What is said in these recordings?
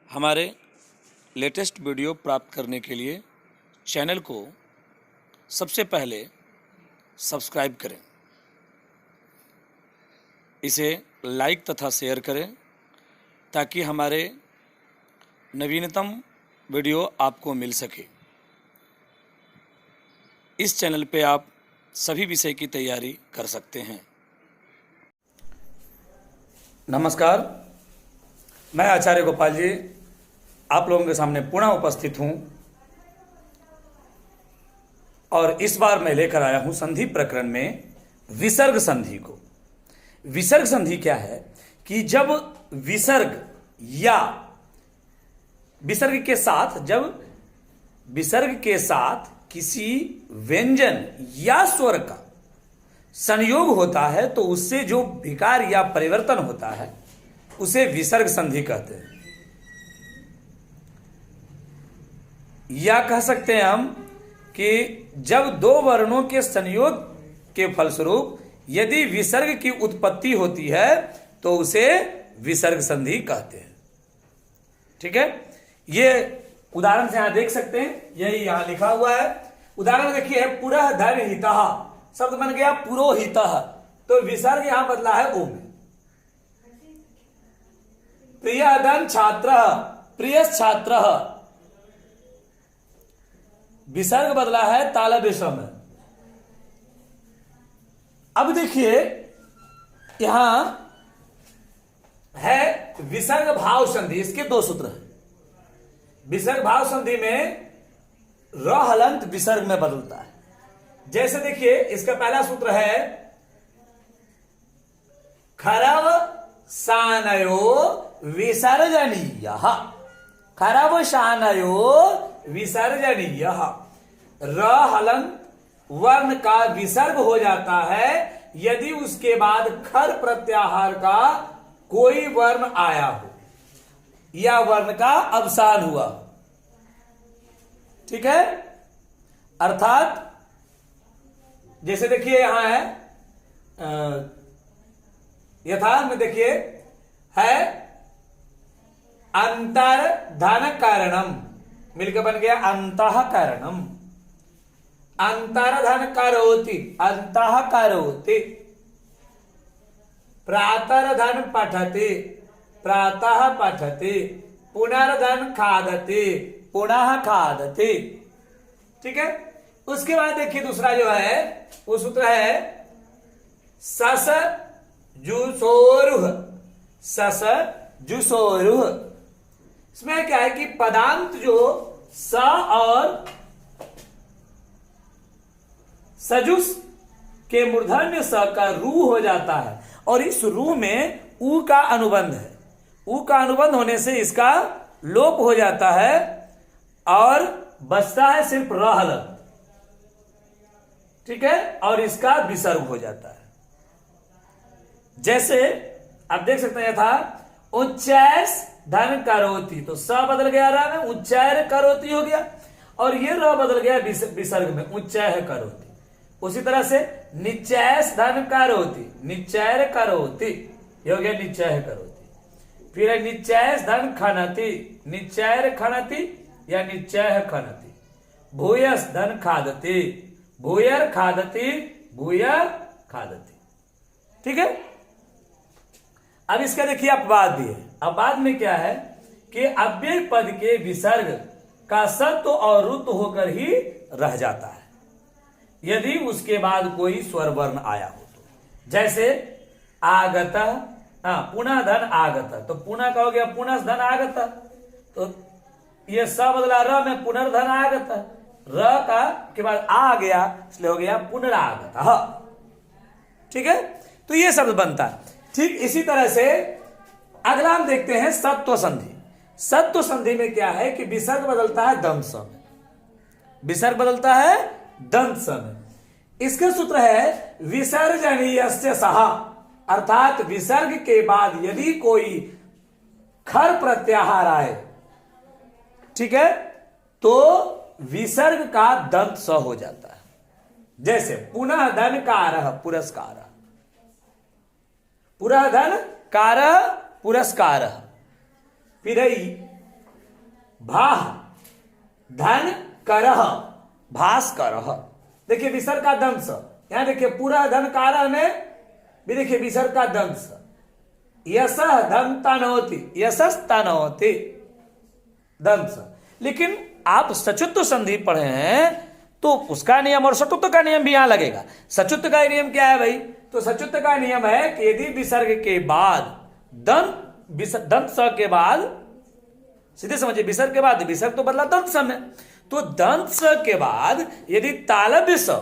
हमारे latest video प्राप्त करने के लिए चैनल को सबसे पहले सब्सक्राइब करें, इसे लाइक तथा शेयर करें ताकि हमारे नवीनतम वीडियो आपको मिल सके। इस चैनल पे आप सभी विषय की तैयारी कर सकते हैं। नमस्कार, मैं आचार्य गोपाल जी आप लोगों के सामने पुनः उपस्थित हूं और इस बार मैं लेकर आया हूं संधि प्रकरण में विसर्ग संधि को। विसर्ग संधि क्या है कि जब विसर्ग या विसर्ग के साथ किसी व्यंजन या स्वर का संयोग होता है तो उससे जो विकार या परिवर्तन होता है उसे विसर्ग संधि कहते हैं। या कह सकते हैं हम कि जब दो वर्णों के संयोग के फलस्वरूप यदि विसर्ग की उत्पत्ति होती है तो उसे विसर्ग संधि कहते हैं। ठीक है, ये उदाहरण से यहां देख सकते हैं, यही यहां लिखा हुआ है। उदाहरण देखिए, पुरः धन हितः शब्द बन गया पुरोहितः, तो विसर्ग यहां बदला है ओ में। प्रियधन छात्र प्रिय छात्र, विसर्ग बदला है तालव्य में। अब देखिए यहां है विसर्ग भाव संधि, इसके दो सूत्र हैं। विसर्ग भाव संधि में र हलंत विसर्ग में बदलता है। जैसे देखिए इसका पहला सूत्र है खरव शानयो विसर्जनीय, खरव शानयो विसर्जनीय। र हलंत वर्ण का विसर्ग हो जाता है यदि उसके बाद खर प्रत्याहार का कोई वर्ण आया हो या वर्ण का अवसान हुआ। ठीक है, अर्थात जैसे देखिए यहां है यथार्थ में देखिए है अंतर धन कारणम, मिलकर बन गया अंतः कारणम। अंतर धन करोति, अंतः करोति। प्रातः धन पठते, प्रातः पठते। पुनर्धन खादते, पुनः खादते। ठीक है, उसके बाद देखिए दूसरा जो है वो सूत्र है सस जुसोरुह, सस जुसोरुह। इसमें क्या है कि पदांत जो स और सजुस के मूर्धन्य स का रू हो जाता है और इस रू में ऊ का अनुबंध है। ऊ का अनुबंध होने से इसका लोप हो जाता है और बचता है सिर्फ र हलंत। ठीक है, और इसका विसर्ग हो जाता है। जैसे आप देख सकते हैं था उच्चैस धन करोति, तो स बदल गया रा में, उच्चैर करोति हो गया और ये र बदल गया विसर्ग में, उच्चैह करोति। उसी तरह से निचैस धन करोति, निचैर करोति, ये हो गया निचैह करोति। फिर है निचैस धन खनति, निचैर खनति या निचैह खनति। भूयस धन खादति, भूयर खादति, भूय खादति। ठीक है, अब इसका देखिए अपवाद भी है। अपवाद में क्या है कि अव्यय पद के विसर्ग का सत्व और रुत्व होकर ही रह जाता है यदि उसके बाद कोई स्वर वर्ण आया हो तो। जैसे आगत, पुनः धन आगत, तो पुनः का हो गया पुनः धन आगत, तो ये स बदला र में पुनर्धन आगत, र का के बाद आ गया इसलिए हो गया पुनरागत। ठीक है, तो ये शब्द बनता है। ठीक इसी तरह से अगला हम देखते हैं सत्व संधि। सत्व संधि में क्या है कि विसर्ग बदलता है दंत स में, विसर्ग बदलता है दंत स में। इसका सूत्र है विसर्जनीयस्य सह, अर्थात विसर्ग के बाद यदि कोई खर प्रत्याहार आए, ठीक है, तो विसर्ग का दंत स हो जाता है। जैसे पुनः धन कारः पुरस्कार, पुनः धन कार पुरस्कार, फिर भाह धन करह भास्करः। देखिए विसर्ग का दंश, यहां देखिए पूरा धन कारह में भी देखिए विसर्ग का दंश। यश धन तनोति यशस्तनोति दंश। लेकिन आप सचुत्व संधि पढ़े हैं तो उसका नियम और सटुत्व का नियम भी यहां लगेगा। सचुत्व का नियम क्या है भाई? तो सचुत्व का नियम है कि यदि विसर्ग के बाद दंत स के बाद, सीधे समझिए, विसर्ग के बाद विसर्ग तो बदला दंत स में, तो दंत स के बाद यदि तालव्य स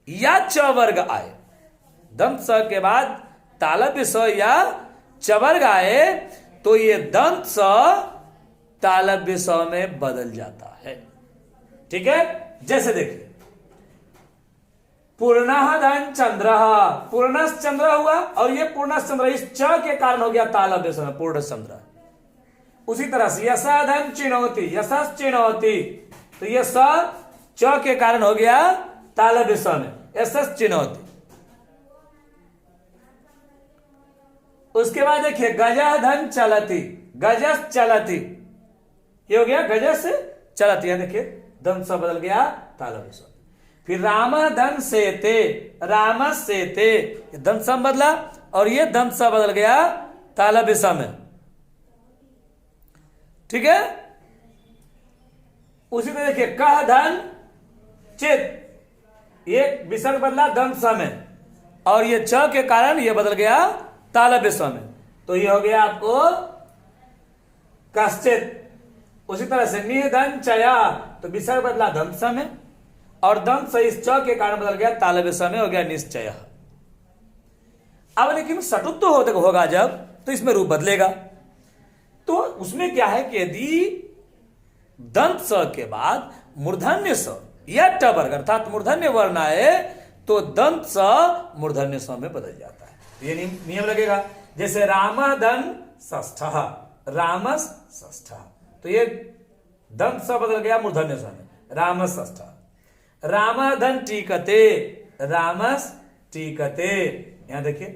या च वर्ग आए, दंत स के बाद तालव्य स या च वर्ग आए तो ये दंत स तालव्य स में बदल जाता है। ठीक है, जैसे देखिए पूर्णः धन चंद्र, पूर्णस चंद्र हुआ और ये पूर्णस चंद्र इस च के कारण हो गया तालव्य स में पूर्ण चंद्र। उसी तरह से यश धन चिनौती यशस चिनौती, तो ये स च के कारण हो गया तालव्य स में यशस चिनौती। उसके बाद देखिए गजह धन चलती गजस चलती, ये हो गया गजस से चलती है। देखिए दंत स बदल गया तालव्य स। फिर राम धन सेते रामस सेते, दंत स बदला और ये दंत स बदल गया तालव्य स में। ठीक है, उसी तरह देखिए कह धन चित, ये विसर्ग बदला दंत स में और ये च के कारण ये बदल गया तालव्य स में, तो ये हो गया आपको कश्चित। उसी तरह से निधन चया, तो विसर्ग बदला दंत स में और दंत स इस च के कारण बदल गया तालव्य स में, हो गया निश्चय। अब लेकिन सटुत्व होगा जब, तो इसमें रूप बदलेगा। तो उसमें क्या है कि यदि दंत स के बाद मूर्धन्य स या ट वर्ग अर्थात मूर्धन्य वर्ण आए तो दंत स मूर्धन्य स में बदल जाता है। ये नियम लगेगा। जैसे राम धन षष्ठ रामस षष्ठ, तो ये दंत स बदल गया मूर्धन्य स में राम षष्ठ। राम धन टीकते रामस टीकते, यहां देखिए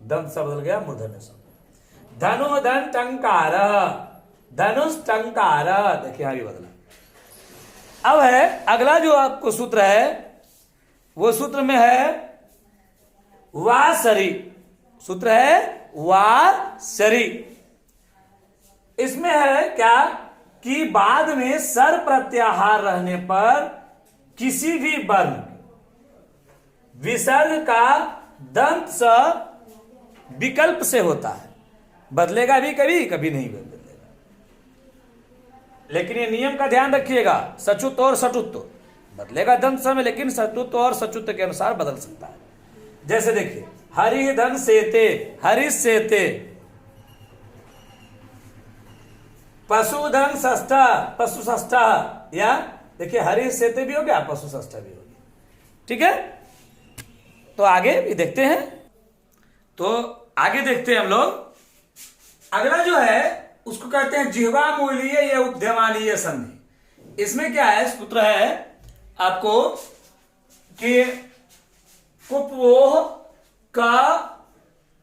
दंत स बदल गया मूर्धन्य स। धनु धन टंकार धनुष टंकार, देखिए यहां भी बदला। अब है अगला जो आपको सूत्र है, वो सूत्र में है वासरी, सूत्र है वासरी। इसमें है क्या कि बाद में सर प्रत्याहार रहने पर किसी भी वर्ण विसर्ग का दंत स विकल्प से होता है, बदलेगा भी कभी कभी नहीं बदलेगा। लेकिन ये नियम का ध्यान रखिएगा, सचुत्व और सटुत्व बदलेगा दंत स में, लेकिन सटुत्व और सचुत्व के अनुसार बदल सकता है। जैसे देखिए हरि धन सेते हरिश सेते, पशुधन षष्ठ पशु षष्ठ, या देखिए हरि सेते भी हो गया पशु षष्ठ भी हो गया। ठीक है, तो आगे भी देखते हैं। तो आगे देखते हैं हम लोग। अगला जो है उसको कहते हैं जिह्वा मूलीय या उद्यमानीय संधि। इसमें क्या है, सूत्र है आपको कि कुपोह का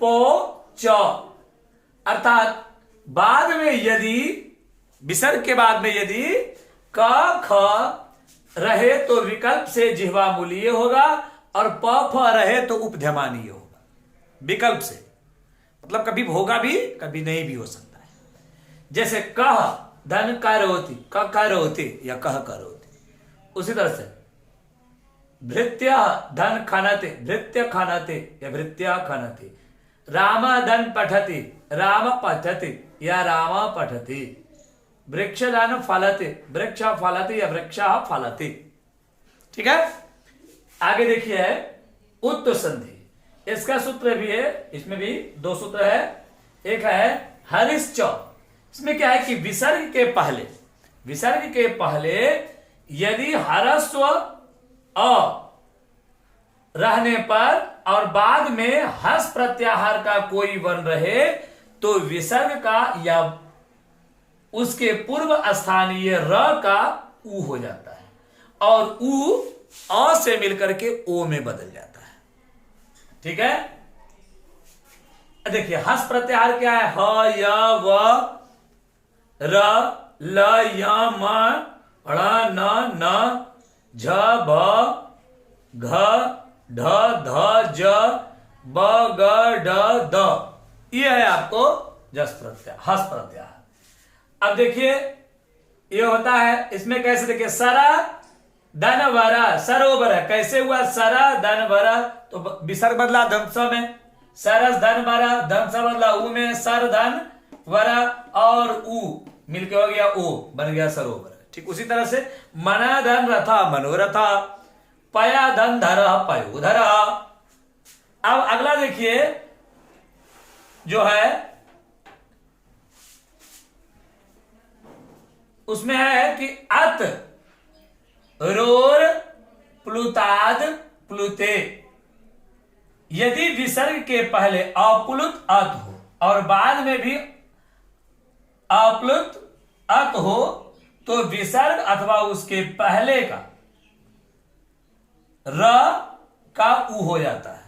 पो च, अर्थात बाद में यदि विसर्ग के बाद में यदि क ख रहे तो विकल्प से जिह्वा मूलीय होगा और प फ रहे तो उपध्यमानीय होगा। विकल्प से मतलब कभी होगा भी कभी नहीं भी हो सकता है। जैसे कह धन करोति क करोति या कह करोति। उसी तरह से भृत्य धन खनते भृत्य खनते या भृत्या खनते। राम धन पठति राम पठति या राम पठति। वृक्ष धन फलते वृक्ष फलते या वृक्ष फलते। ठीक है, आगे देखिए है उत्त संधि। इसका सूत्र भी है, इसमें भी दो सूत्र है। एक है हरिश्च, इसमें क्या है कि विसर्ग के पहले यदि हरस्व अ रहने पर और बाद में हस प्रत्याहार का कोई वर्ण रहे तो विसर्ग का या उसके पूर्व स्थानीय र का उ हो जाता है और उ अ से मिलकर के ओ में बदल जाता है। ठीक है, देखिए हस प्रत्याहार क्या है, ह य व र ल य म ण न न झ भ घ ढ ध ज ब ग ड द। ये है आपको जस प्रत्यय, हस प्रत्यय। अब देखिए ये होता है, इसमें कैसे देखिए, सरा धन वरा सरोवर है, कैसे हुआ, सरा धन वरा, तो विसर्ग बदला धन में, सरस धन वरा, धन सा बदला ऊ में, सर धन वरा और ऊ मिलके हो गया ओ, बन गया सरोवर। ठीक उसी तरह से मना धन रथा मनोरथा, पया धन धर पयोधर। अब अगला देखिए जो है उसमें है कि अत रोर प्लुताद प्लुते। यदि विसर्ग के पहले अप्लुत अत हो और बाद में भी अप्लुत अत हो तो विसर्ग अथवा उसके पहले का र का उ हो जाता है।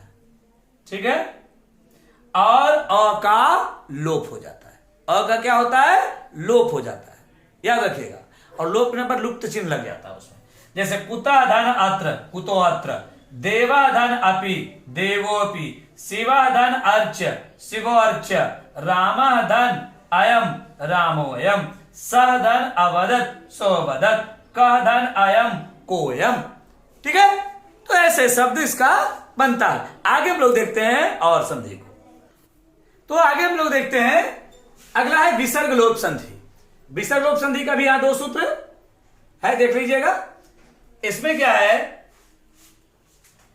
ठीक है, और अ का लोप हो जाता है। अ का क्या होता है, लोप हो जाता है, याद रखिएगा। और लोप होने पर लुप्त चिन्ह लग जाता है उसमें। जैसे कुता धन अत्र कुतो अत्र, देवा धन अपि देवोपि, शिवा धन अर्च शिवो अर्च, रामा धन अयम रामोयम, सह धन अवदत सोवदत, कह धन अयम कोयम। ठीक है, तो ऐसे शब्द इसका बनता है। आगे हम लोग देखते हैं और संधि को। तो आगे हम लोग देखते हैं, अगला है विसर्ग लोप संधि। विसर्ग लोप संधि का भी यहां दो सूत्र है, देख लीजिएगा। इसमें क्या है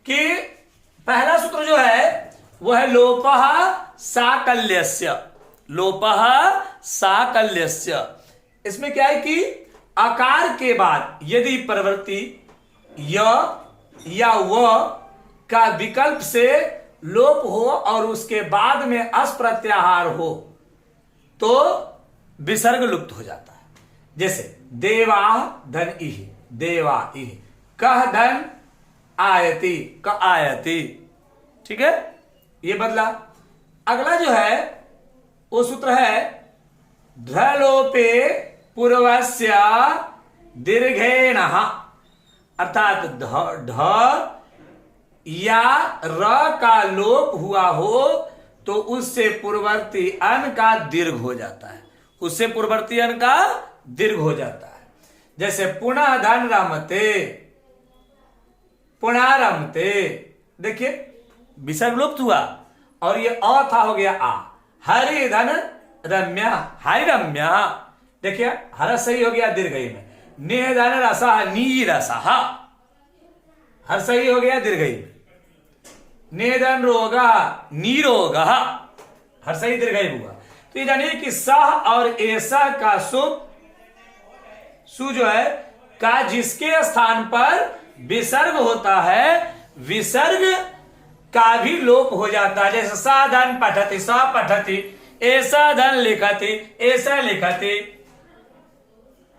कि पहला सूत्र जो है वह है लोपः साकल्यस्य, लोपः साकल्यस्य। इसमें क्या है कि आकार के बाद यदि प्रवृत्ति य या व का विकल्प से लोप हो और उसके बाद में अस प्रत्याहार हो तो विसर्ग लुप्त हो जाता है। जैसे देवा धन इह, देवा इह, कह धन आयति, क आयति। ठीक है, ये बदला। अगला जो है वो सूत्र है ध्लोपे पूर्वस्य दीर्घेण, अर्थात ढ या र का लोप हुआ हो तो उससे पूर्ववर्ती अन का दीर्घ हो जाता है, उससे पूर्ववर्ती अन का दीर्घ हो जाता है। जैसे पुनः धन रमते, पुनः रमते, देखिए विसर्ग लुप्त हुआ और ये अ था, हो गया आ। हरि धन रम्या, हाय रम्या, देखिए हर सही हो गया दीर्घई में। निह धन रसा, नी रसा, हर सही हो गया दीर्घई में। नेदन रोगा, नीरोग, हर सही दीर्घई हुआ। तो ये जानिए कि सह और ऐसा का सु जो है का जिसके स्थान पर विसर्ग होता है, विसर्ग का भी लोप हो जाता है। जैसे साधन पठति, स पठति, ऐसा धन लिखति, ऐसा लिखति।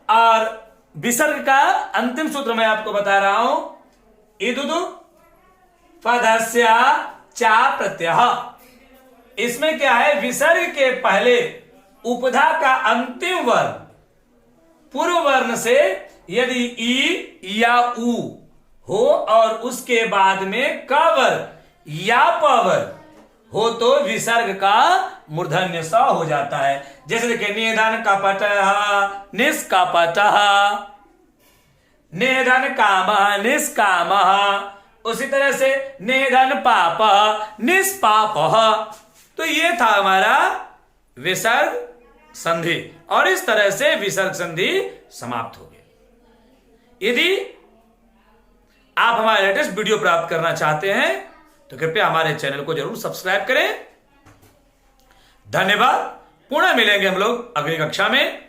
और विसर्ग का अंतिम सूत्र मैं आपको बता रहा हूं, इदुदु पदस्य चा प्रत्यय। इसमें क्या है, विसर्ग के पहले उपधा का अंतिम वर्ण पूर्व वर्ण से यदि ई या उ हो और उसके बाद में क वर्ण या प वर्ण हो तो विसर्ग का मूर्धन्य स हो जाता है। जैसे देखिए निधन कपटः निष्कपटः, निधन कामः निष्कामः, उसी तरह से निधन पाप निष्पाप। तो ये था हमारा विसर्ग संधि और इस तरह से विसर्ग संधि समाप्त हो गई। यदि आप हमारे लेटेस्ट वीडियो प्राप्त करना चाहते हैं तो कृपया हमारे चैनल को जरूर सब्सक्राइब करें। धन्यवाद। पुनः मिलेंगे हम लोग अगली कक्षा में।